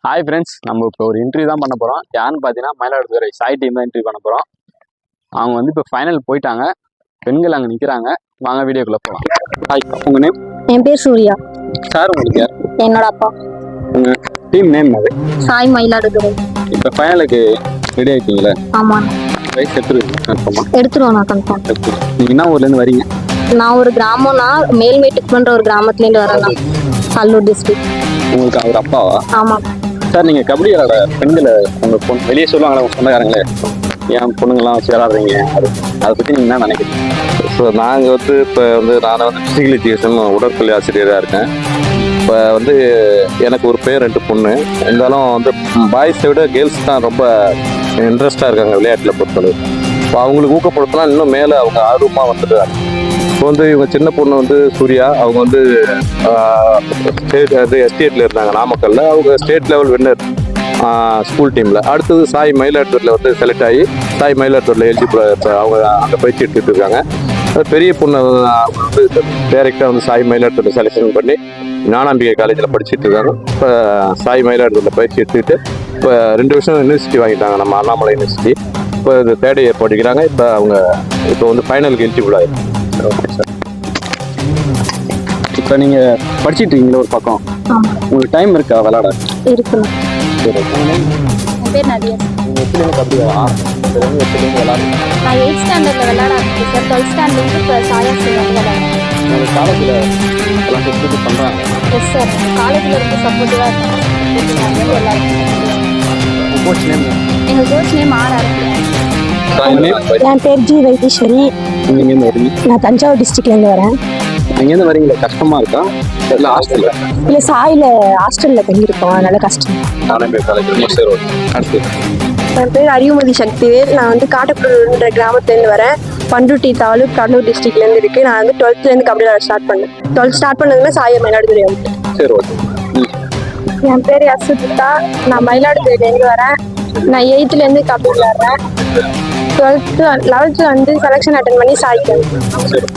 Hi friends, நம்ம இப்போ ஒரு இன்டர்வியூ தான் பண்ண போகிறோம். யாருன்னு பார்த்தீங்கன்னா மயிலாடுதுறை சாய் டீம் தான் இன்டர்வியூ பண்ண போகிறோம். அவங்க வந்து இப்போ ஃபைனல் போயிட்டாங்க. பெண்கள் அங்கே நிற்கிறாங்க. வாங்க வீடியோக்குள்ளே போகலாம். ஹாய், உங்கள் நேம்? என் பேர் சூர்யா. சார் உங்களுக்கு யார்? என்னோட அப்பா. உங்கள் டீம் நேம் அது? சாய் மயிலாடுதுறை. இப்போ ஃபைனலுக்கு ரெடி ஆகிட்டீங்களா? ஆமாம். ரைஸ் எடுத்துருவீங்க கன்ஃபார்மாக? எடுத்துருவோம் நான் கன்ஃபார்ம். நீங்கள் என்ன ஊர்லேருந்து வரீங்க? நான் ஒரு கிராமம்னா மேல்மேட்டுக்குன்ற ஒரு கிராமத்துலேருந்து வரேன். நான் கல்லூர் டிஸ்ட்ரிக்ட். உங்களுக்கு அவர் அப்பாவா? ஆமாம் சார், நீங்கள் கபடி விளாட பெண்களை உங்கள் பொண்ணு வெளியே சொல்லுவாங்களே உங்கள் சொந்தக்காரங்களே, ஏன் பொண்ணுங்கள்லாம் வச்சு விளாடுறீங்க, அதை பற்றி நீங்கள் என்ன நினைக்கிறீங்க? ஸோ நாங்கள் இப்போ நான் ஃபிசிக்கல் எஜுகேஷன் உடற்கல்வி ஆசிரியராக இருக்கேன். இப்போ எனக்கு ஒரு பேர் 2 பொண்ணு. இருந்தாலும் பாய்ஸை விட கேர்ள்ஸ் தான் ரொம்ப இன்ட்ரெஸ்டாக இருக்காங்க விளையாட்டில் பொறுத்தளவு. இப்போ அவங்களுக்கு ஊக்கப்படுத்தினா இன்னும் மேலே அவங்க ஆர்வமாக வந்துடுறாங்க. இப்போ இவங்க சின்ன பொண்ணு சூர்யா, அவங்க எஸ்டேட்டில் இருந்தாங்க நாமக்கல்ல. அவங்க ஸ்டேட் லெவல் வின்னர் ஸ்கூல் டீமில். அடுத்தது சாய் மயிலாடுதுறையில் செலக்ட் ஆகி சாய் மயிலாடுதுறையில் எலிஜிபிள் இப்போ அவங்க அங்கே பயிற்சி எடுத்துகிட்டு இருக்காங்க. பெரிய பொண்ணு டைரெக்டாக சாய் மயிலாடுதுறையில் செலெக்ஷன் பண்ணி ஞானாம்பிகை காலேஜில் படிச்சுட்டு இருக்காங்க. இப்போ சாய் மயிலாடுதுறையில் பயிற்சி எடுத்துக்கிட்டு இப்போ 2 வருஷம் யூனிவர்சிட்டி வாங்கிட்டாங்க, நம்ம அண்ணாமலை யூனிவர்சிட்டி. இப்போ இது 3rd இயர் படிக்கிறாங்க. இப்போ அவங்க ஃபைனலுக்கு எலிஜிபிள் ஆகிடும். Okay sir. இப்போ நீங்கள் படிச்சுட்டு இருக்கீங்களா ஒரு பக்கம், உங்களுக்கு டைம் இருக்கா விளாட? இருக்குண்ணா. சரி, என் பேர் நதியா. நீங்கள் எப்படிலேருந்து கபடி விளாடுறீங்க? நான் 8th ஸ்டாண்டர்டில் விளையாட ஆரம்பிச்சேன் சார். 12th ஸ்டாண்டர்ட்லேருந்து இப்போ சாயா ஸ்கூல் விளையாடுறேன். உங்கள் காலேஜில் எல்லாம் சப்போர்ட் பண்ணுறாங்க? Yes sir. காலேஜில் இருந்து சப்போர்ட்டிவாக இருக்காங்க எல்லாரும். Coach name? எங்கள் கோச் நேம் ஆர். என் பேர் ஜி வைத்தீஸ்வரி. நீங்கள் எங்கேருந்து வரீங்க? நான் தஞ்சாவூர் டிஸ்ட்ரிக்ட்லேருந்து வரேன். அங்கேருந்து வரீங்களா? கஷ்டமாக இருக்கா இல்லை ஹாஸ்டலில்? இல்லை, சாயில் ஹாஸ்டலில் தங்கியிருக்கோம், அதனால கஷ்டம். ஞானாம்பிகை காலேஜ் சரி. அடுத்து என் பேர் அறிவுமதி சக்திவேல். நான் காட்டுப்புறன்ற கிராமத்துலேருந்து வரேன். பண்ருட்டி தாலுக் கடலூர் டிஸ்ட்ரிக்ட்லேருந்து இருக்குது. நான் 12th கபடி விளையாட ஸ்டார்ட் பண்ணேன். 12th ஸ்டார்ட் பண்ணதுன்னா சாய மயிலாடுதுறை வந்து. சரி, ஓகே. என் பேர் யசுதா. நான் மயிலாடுதுறையிலேருந்து வரேன். நான் 8th kabaddi விளையாடுறேன். 11th selection attend பண்ணி சாய்க்கு. சரி.